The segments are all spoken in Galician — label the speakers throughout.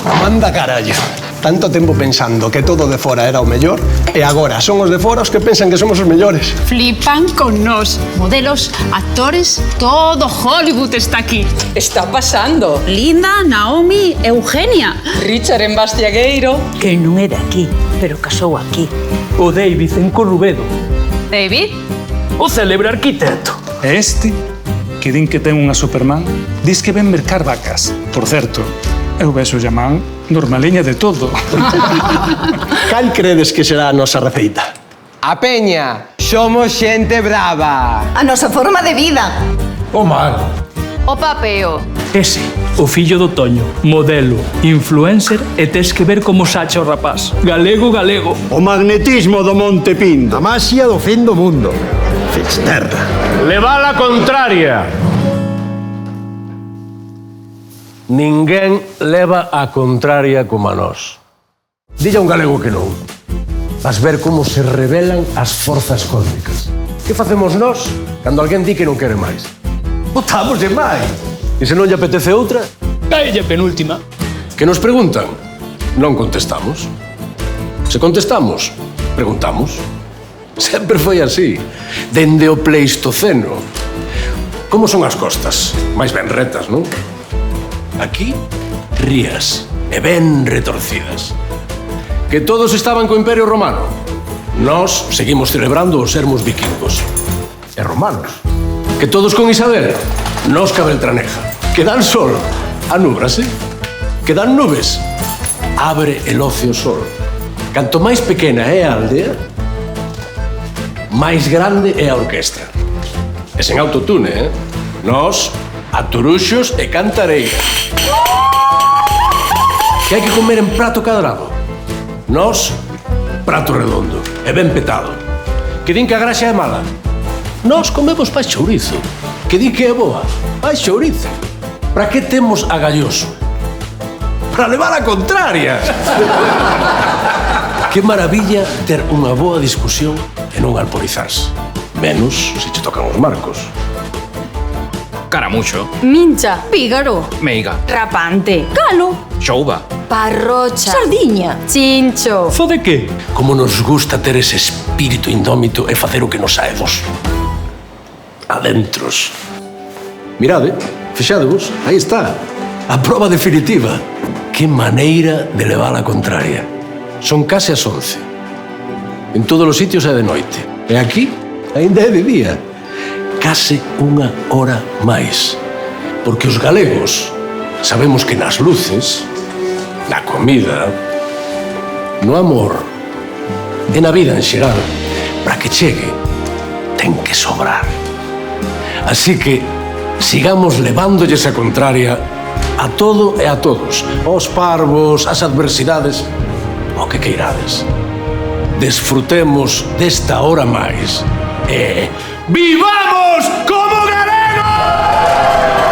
Speaker 1: Manda carallo. Tanto tempo pensando que todo de fora era o mellor e agora son os de fora os que pensan que somos os mellores.
Speaker 2: Flipan con nós. Modelos, actores, todo Hollywood está aquí.
Speaker 3: Está pasando.
Speaker 2: Linda, Naomi, Eugenia.
Speaker 3: Richard en Bastiagueiro.
Speaker 4: Que non é de aquí, pero casou aquí.
Speaker 5: O David en Corrubedo.
Speaker 2: David.
Speaker 5: O célebre arquitecto.
Speaker 6: E este, que din que ten unha Superman, dis que ven mercar vacas. Por certo, eu vexo llamán normaliña de todo.
Speaker 1: Cal credes que será a nosa receita?
Speaker 7: A peña, somos xente brava.
Speaker 8: A nosa forma de vida.
Speaker 5: O mar.
Speaker 2: O papeo.
Speaker 5: Ese, o fillo do Toño, modelo, influencer e tes que ver como sacha o rapaz. Galego, galego.
Speaker 9: O magnetismo do Monte Pindo. A maxia do fin do mundo. Fisterra.
Speaker 10: Leva a contraria. Ninguén leva a contraria como a nós. Dille a un galego que non. Vas ver como se revelan as forzas cósmicas. Que facemos nós cando alguén di que non quere máis? Votamos de máis. E se non lle apetece outra?
Speaker 5: Caelle penúltima.
Speaker 10: Que nos preguntan? Non contestamos. Se contestamos, preguntamos. Sempre foi así. Dende o Pleistoceno. Como son as costas? Mais ben retas, non? Aquí, rías e ben retorcidas. Que todos estaban co Imperio Romano. Nós seguimos celebrando os sermos vikingos. E romanos. Que todos con Isabel. Nós ca Beltraneja. Que dan sol. Anúbrase. Que dan nubes. Abre el ocio sol. Canto máis pequena é a aldea, máis grande é a orquestra. E sen autotune, Nós, aturuxos e cantareira. Que hai que comer en prato cadrado. Nós, prato redondo e ben petado. Que din que a graxa é mala. Nós comemos pa chourizo. Que din que é boa. Pa chourizo. Para que temos a galloso? Para levar a contraria. Que maravilla ter unha boa discusión e non alporizarse. Menos se che tocan os marcos.
Speaker 11: Caramucho.
Speaker 8: Mincha. Pígaro.
Speaker 11: Meiga.
Speaker 8: Rapante. Galo.
Speaker 11: Xouba.
Speaker 8: Parrocha. Sardiña. Chincho.
Speaker 5: Fo de que?
Speaker 10: Como nos gusta ter ese espírito indómito e facer o que nos sae dos adentros. Mirade, fixadevos, aí está. A proba definitiva. Que maneira de levar a contraria. Son case as 11. En todos os sitios é de noite. E aquí, ainda é de día. Case unha hora máis. Porque os galegos sabemos que nas luces, na comida, no amor e na vida en xeral, para que chegue, ten que sobrar. Así que sigamos levándolles a contraria a todo e a todos, aos parvos, as adversidades, o que queirades. Desfrutemos desta hora máis e vivamos como galegos!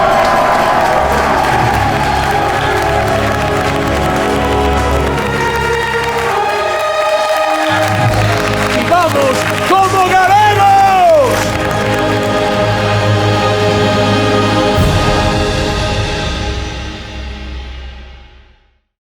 Speaker 10: Vivamos como galegos!